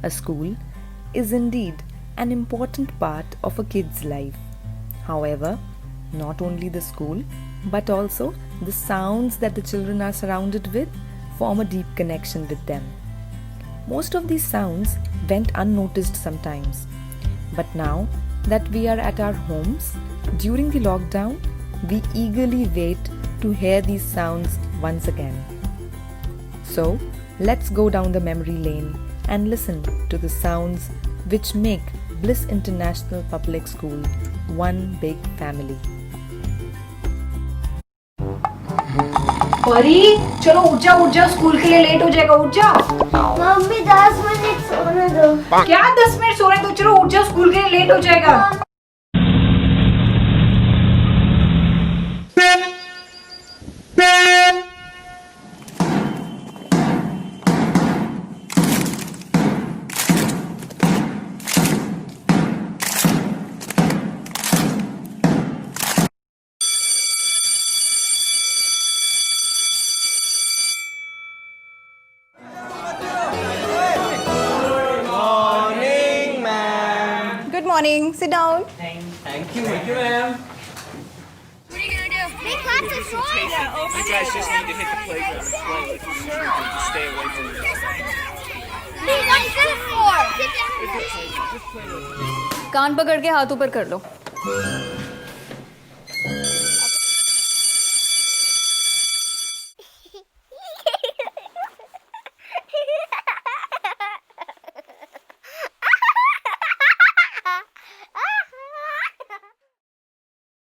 A school is indeed an important part of a kid's life. However, not only the school, but also the sounds that the children are surrounded with form a deep connection with them. Most of these sounds went unnoticed sometimes. But now that we are at our homes, during the lockdown, we eagerly wait to hear these sounds once again. So, let's go down the memory lane and listen to the sounds which make Bliss International Public School one big family. परी चलो उठ जाओ school के लिए late हो जाएगा उठ जाओ। मम्मी 10 मिनट सोने दो। क्या 10 मिनट सोने दो, चलो उठ जाओ स्कूल के लिए लेट हो जाएगा। Good morning. Sit down. Thank you, ma'am. What are you gonna do? Make lots of noise. You guys just need to hit the playground and play like you usually do. Just stay away from it. What's this for? कान पकड़ के हाथ ऊपर कर लो.